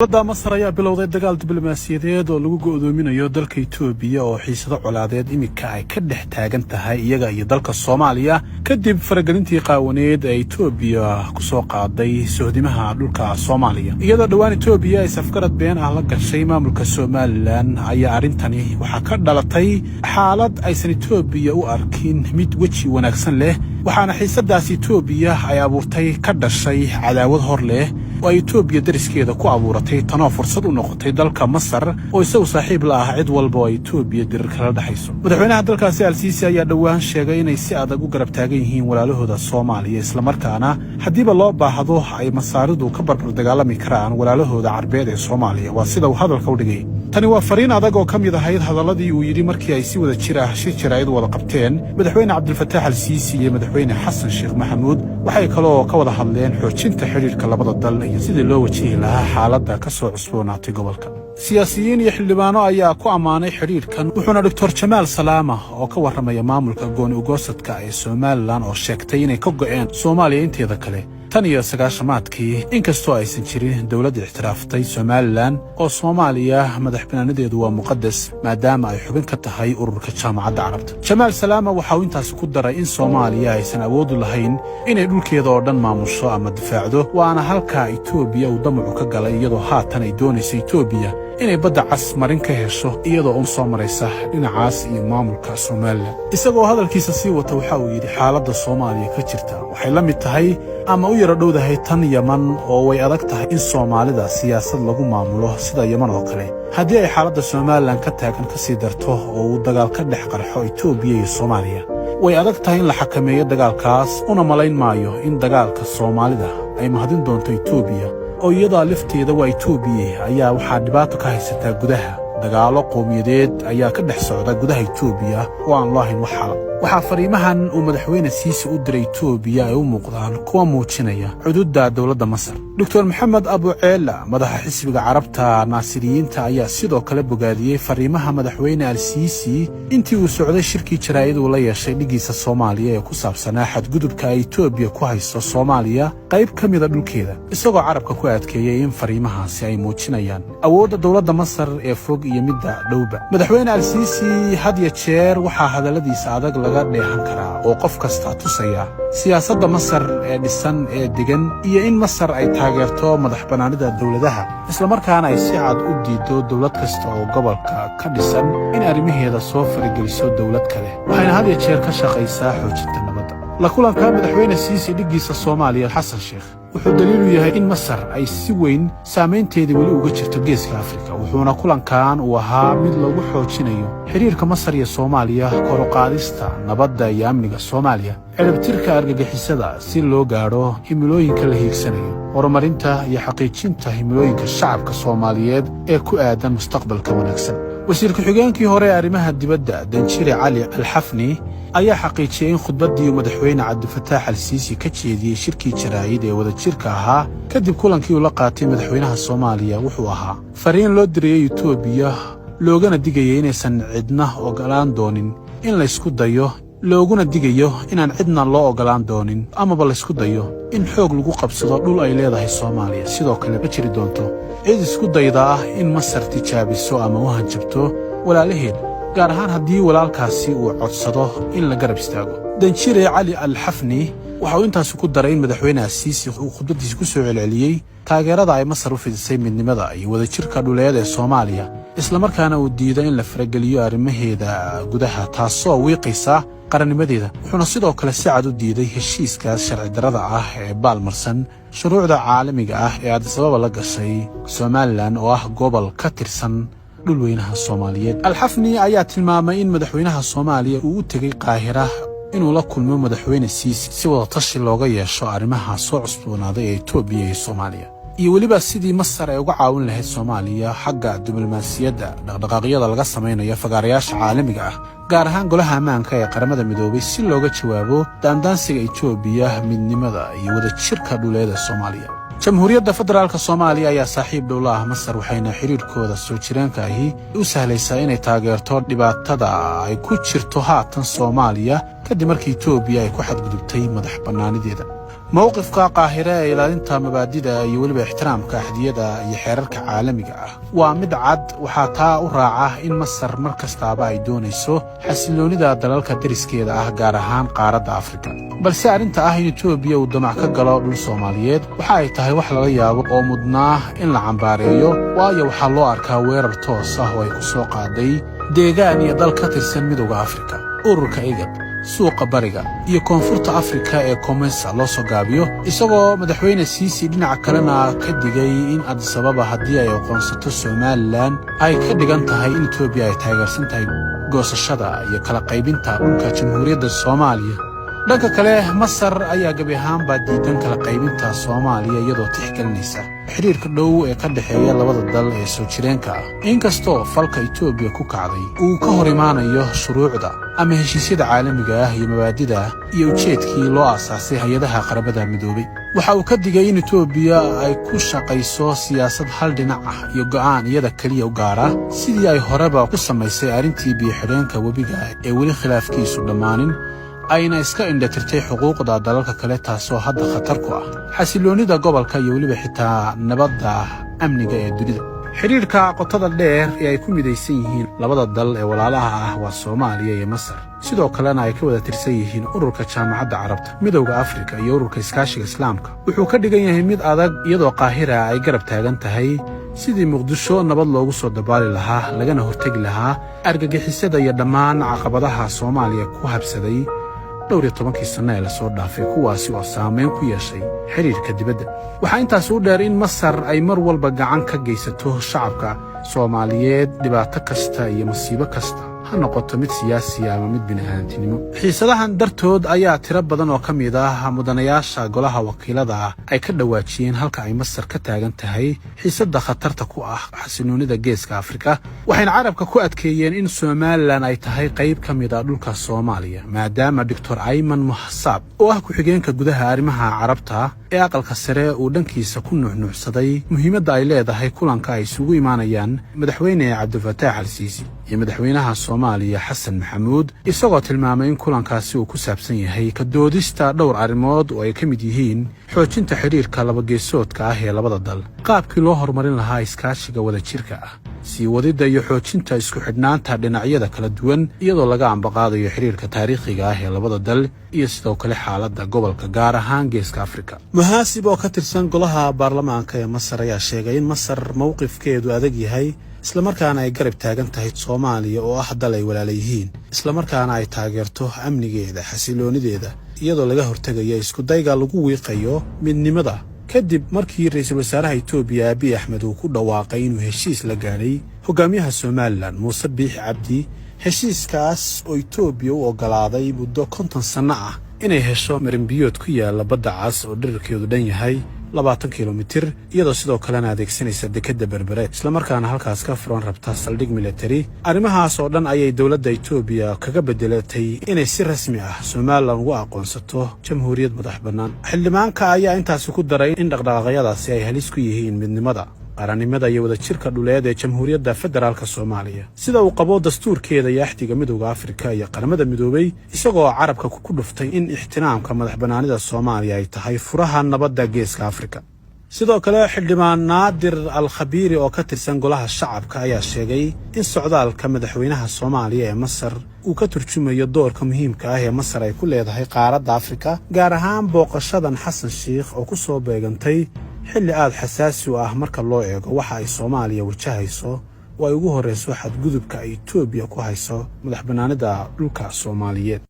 wadda Masar ayaa bilowday dagaal diblomaasiyadeed oo lagu go'doominayo dalka Itoobiya oo xiisado colaadeed imika ay ka dhex taagan tahay iyaga iyo dalka Soomaaliya kadib faragelintii qaawaneed ee Itoobiya ku soo qaaday sohdimaha dhulka Soomaaliya iyadoo dhawaan Itoobiya ay safgarad been ah la gashay maamulka Somaliland ayaa arintani waxa ka dhalatay xaalad aysan Itoobiya u arkin mid weji wanaagsan leh waxaana xiisadaas Itoobiya ay abuurtay ka dhashay cadaawad hor leh oo Itoobiya dariskeeda ku abuuratay tanoo fursad u noqotay dalka Masar oo isagu saaxiib la ah cid walba oo Itoobiya dirir kala dhaxayso madaxweynaha dalkaasi Al-Sisi ayaa dhawaan sheegay inay si adag u garab taagan yihiin walaalahooda Soomaaliya isla markaana hadiiba loo baahdo ay Masaaridu ka barbar dagaalami karaan walaalahooda Carbeed ee Soomaaliya waa sida uu hadalka u dhigay tani waa fariin adag oo kamid ahayd hadaladii uu yiri markii ay si wada jir ah shirjirayd wada qabteen madaxweyne Cabdilfataax Al-Sisi iyo madaxweyne Xasan Sheekh Maxamuud waxay kaloo ka wada hadleen xoojinta xiriirka labada dal iyo sidii loo wajihi lahaa xaaladda ka soo cusboonaatay gobolka siyaasiyiin iyo xildhibaano ayaa ku ammaanay xiriirkan wuxuuna Dr. Jamaal Salaama oo ka warramaya maamulka gooni ugoosadka ee Somaliland oo sheegtay inay ka go'een Soomaaliya inteeda kale tan iyo sagaashamaadkii inkastoo aysan jirin dawladda ixtiraaftay Somaliland oo Soomaaliya madaxbanaaneedu waa muqaddas maadaama ay xubin ka tahay ururka jaamacadda Carabta Jamaal Salaama waxa uu intaas ku daray in Soomaaliya aysan awood u lahayn inay dhulkeeda oo dhan maamusho ama difaacdo waana halka Itoobiya uu damacu ka galay iyadoo haatan ay doonayso Itoobiya inay badda cas marin ka hesho iyadoo u soo maraysa dhinacaas iyo maamulka Somaliland isagoo hadalkiisa sii wata waxa uu yiri xaaladda Soomaaliya ka jirta waxay la mid tahay ama u yara dhowdahay tan Yaman oo way adag tahay in Soomaalida siyaasad lagu maamulo sida Yaman oo kale haddii ay xaaladda Somaliland ka taagan ka sii darto oo uu dagaal ka dhex qarxo Itoobiya iyo Soomaaliya way adag tahay in la xakameeyo dagaalkaas una malayn maayo in dagaalka Soomaalida ay mahadin doonto Itoobiya oo iyada lafteeda waa Itoobiya ayaa waxa dhibaato ka haysataa gudaha dagaalo qowmiyadeed ayaa ka dhex socda gudaha Itoobiya oo aan loo hayn waxa fariimahan uu madaxweyne Siisi u diray Itoobiya ay u muuqdaan kuwa muujinaya xuduudda dawladda Masar Dr. Maxamed Abu Ceela madaxa xisbiga Carabta Naasiriyiinta ayaa sidoo kale bogaadiyay fariimaha madaxweyne Al-Sisi intii uu socday shirkii jaraa'id uu la yeeshay dhigiisa Soomaaliya ee ku saabsanaa xadgudubka ay Itoobiya ku hayso Soomaaliya qayb kamid ah dhulkeeda isagoo carabka ku adkeeyay in fariimahaasi ay muujinayaan awoodda dawladda Masar ee fog iyo midda dhowba madaxweyne Al-Sisi had iyo jeer waxa hadaladiisa adag laga dheehan karaa oo qof kasta tusaya siyaasadda Masar ee dhisan ee degan iyo in Masar ay taageerto madaxbanaanida dawladaha isla markaana ay si cad u diido dawlad kasta oo gobolka ka dhisan in arrimaheeda soo farageliso dawlad kale waxayna had iyo jeer ka shaqaysaa xoojinta nabadda la kulanka madaxweyne Siisi dhigiisa Soomaaliya Xasan Sheekh wuxuu daliil u yahay in Masar ay si weyn saameynteedii wali uga jirto geeska Afrika wuxuuna kulankan uu ahaa mid lagu xoojinayo xiriirka Masar iyo Soomaaliya kor u qaadista nabadda iyo amniga Soomaaliya ciribtirka argagixisada si loo gaaro himilooyinka la hiigsanayo horumarinta iyo xaqiijinta himilooyinka shacabka Soomaaliyeed ee ku aadan mustaqbalka wanaagsan wasiir ku-xigeenkii hore ee arrimaha dibadda Danjire Cali Al-Xafni ayaa xaqiijiyay in khudbaddii madaxweyne Cabdilfataax Al-Sisi ka jeediyay shirkii jaraa'id ee wada jirka ahaa kadib kulankii uu la qaatay madaxweynaha Soomaaliya wuxuu ahaa fariin loo diriyay Itoobiya loogana digayay inaysan cidna ogolaan doonin in la isku dayo looguna digayo inaan cidna loo ogolaan doonin amaba la isku dayo in xoog lagu qabsado dhul ay leedahay Soomaaliya sidoo kale ma jiri doonto cid isku dayda in Masar tijaabiso ama u hanjabto walaalaheed gaar ahaan haddii walaalkaasi uu codsado in la garab istaago Danjire Cali Al-Xafni waxa uu intaas ku daray in madaxweyne Siisi uu khudbadiisa ku soo celceliyay taageerada ay Masar u fidisay midnimada iyo wada jirka dhuleed ee Soomaaliya isla markaana uu diiday in la farageliyo arrimaheeda gudaha taasoo wiiqaysa qarannimadeeda wuxuuna sidoo kale si cad u diiday heshiiskaas sharci darrada ah ee baalmarsan shuruucda caalamiga ah ee Addis Ababa la gashay Somaliland oo ah gobol ka tirsan dhulweynaha Soomaaliyeed Al-Xafni ayaa tilmaamay in madaxweynaha Soomaaliya uu u tagay Qaahira inuu la kulmo madaxweyne Siisi si wada tashi looga yeesho arrimaha soo cusboonaaday ee Itoobiya iyo Soomaaliya iyo waliba sidii Masar ay uga caawin lahayd Soomaaliya xagga diblomaasiyadda dhaqdhaqaaqyada laga sameeyo fagaarayaasha caalamiga ah gaar ahaan golaha ammaanka ee qaramada midoobay si looga jawaabo daandaansiga Itoobiya midnimada iyo wada jirka dhuleed ee Soomaaliya jamhuuriyadda federaalka Soomaaliya ayaa saaxiib dhow la ah Masar waxayna xiriirkooda soo jireenka ahi u sahlaysaa inay taageerto dhibaatada ay ku jirto haatan Soomaaliya kadib markii Itoobiya ay ku xadgudubtay madaxbannaanideeda mowqifka qaahire ee ilaalinta mabaadida iyo weliba ixtiraamka axdiyada iyo xeerarka caalamiga ah waa mid cad. waxaa taa u raaca in Masar mar kastaaba ay doonayso xasiloonida dalalka deriskeeda ah, gaar ahaan qaaradda Afrika. balse arrinta ah in Itoobiya uu damac ka galo dhul Soomaaliyeed waxa ay tahay wax laga yaabo oo mudnaa in la cambaareeyo, waayo waxaa loo arkaa weerar toos ah oo ay ku soo qaaday deegaan iyo dal ka tirsan midowga Afrika, ururka IGAD, suuqa bariga iyo koonfurta Afrika ee COMESA loo soo gaabiyo, isagoo madaxweyne Siisi dhinaca kalena ka digay in Addis Ababa haddii ay aqoonsato Somaliland ay ka dhigan tahay in Itoobiya ay taageersan tahay goosashada iyo kala qaybinta dhulka Jamhuuriyadda Soomaaliya. dhanka kale, Masar ayaa gabi ahaanba diidan kala qaybinta Soomaaliya iyadoo tixgelinaysa xiriirka dhow ee ka dhexeeya labada dal ee soo jireenka ah. inkastoo falka Itoobiya ku kacday uu ka hor imaanayo shuruucda ama heshiisyada caalamiga ah iyo mabaadida iyo ujeedkii loo aasaasay hay-adaha qaramada midoobay, waxa uu ka digay in Itoobiya ay ku shaqayso siyaasad hal dhinac ah iyo go'aan iyada kaliya u gaara, sidii ay horeba ku samaysay arrintii biyo-xidheenka webiga ee weli khilaafkiisu dhammaanin, ayna iska indhatirtay xuquuqda dalalka kale, taasoo hadda khatar ku ah xasiloonida gobolka iyo weliba xitaa nabadda amniga ee dunida. xidhiirka qotada dheer ee ay ku midaysan yihiin labada dal ee walaalaha ah waa Soomaaliya iyo Masar, sidoo kalena ay ka wada tirsan yihiin ururka Jaamacadda Carabta, midowga Afrika iyo ururka iskaashiga Islaamka. wuxuu ka dhigan yahay mid adag, iyadoo Qaahira ay garab taagan tahay sidii Muqdisho nabad loogu soo dabaali lahaa, lagana hortegi lahaa argagixisada iyo dhammaan caqabadaha Soomaaliya ku habsaday dhowr iyo 10 sano ee la soo dhaafay, kuwaasi oo saameyn ku yeeshay xiriirka dibadda. waxaa intaas u dheer in Masar ay mar walba gacan ka geysato shacabka Soomaaliyeed dhibaato kasta iyo masiibo kasta, ha noqoto mid siyaasi ama mid bini'aadantinimo. xiisadahan dartood ayaa tiro badan oo ka mid ah mudanayaasha golaha wakiilada ay ka dhawaajiyeen halka ay Masar ka taagan tahay xiisadda khatarta ku ah xasiloonida geeska Afrika, waxayna carabka ku adkeeyeen in Somaliland ay tahay qayb ka mid ah dhulka Soomaaliya, maadaama Dr. Ayman Muhassab oo ah ku-xigeenka gudaha arrimaha carabta ee aqalka sare uu dhankiisa ku nuuxnuuxsaday muhiimadda ay leedahay kulanka ay isugu imaanayaan madaxweyne Cabdulfataax al-Siisi iyo madaxweynaha Soomaaliya Xasan Maxamuud, isagoo tilmaamay in kulankaasi uu ku saabsan yahay ka doodista dhowr arrimood oo ay ka mid yihiin xoojinta xiriirka labageesoodka ah ee labada dal, qaabkii loo horumarin lahaa iskaashiga wadajirka ah, sii wadidda iyo xoojinta isku xidhnaanta dhinacyada kala duwan iyadoo laga ambaqaadayo xiriirka taariikhiga ah ee labada dal, iyo sidoo kale xaaladda gobolka gaar ahaan geeska Afrika. Muhassib oo ka tirsan golaha baarlamaanka ee Masar ayaa sheegay in Masar mowqifkeedu adag yahay, isla markaana ay garab taagan tahay Soomaaliya oo ah dal ay walaala yihiin, isla markaana ay taageerto amnigeeda, xasiloonideeda, iyadoo laga hortegayo isku dayga lagu wiiqayo midnimada. kadib markii ra'iisul wasaaraha Itoobiya Abiy Ahmed uu ku dhawaaqay inuu heshiis la gaaray hogaamiyaha Somaliland Muuse Biixi Cabdi, heshiiskaas oo Itoobiya u ogolaaday muddo 50 sano ah inay hesho marinbiyood ku yaala badda cas oo dhererkeedu dhan yahay 20 kilomitir, iyadoo sidoo kalena adeegsanaysa dekedda Berbere, isla markaana halkaas ka furan rabta saldhig military. arrimahaas oo dhan ayay dowladda Itoobiya kaga bedelatay inay si rasmi ah Somaliland ugu aqoonsato jamhuuriyad madax bannaan. xildhibaanka ayaa intaas ku daray in dhaqdhaqaaqyadaasi ay halis ku yihiin midnimada, qaranimada iyo wadajirka dhuleed ee Jamhuuriyadda Federaalka Soomaaliya, sida uu qabo dastuurkeeda iyo axdiga midowga Afrika iyo qaramada midoobay, isagoo carabka ku dhuftay in ixtiraamka madaxbannaanida Soomaaliya ay tahay furaha nabadda geeska Afrika. sidoo kale xildhibaan Naadir Al-Khabiiri oo ka tirsan golaha shacabka ayaa sheegay in socdaalka madaxweynaha Soomaaliya ee Masar uu ka turjumayo doorka muhiimka ah ee Masar ay ku leedahay qaaradda Afrika, gaar ahaan booqashadan Xasan Sheikh oo ku soo beegantay xilli aad xasaasi u ah marka loo eego waxa ay Soomaaliya wajahayso oo ay ugu horeyso xadgudubka ay Itoobiya ku hayso madaxbannaanida dhulka Soomaaliyeed.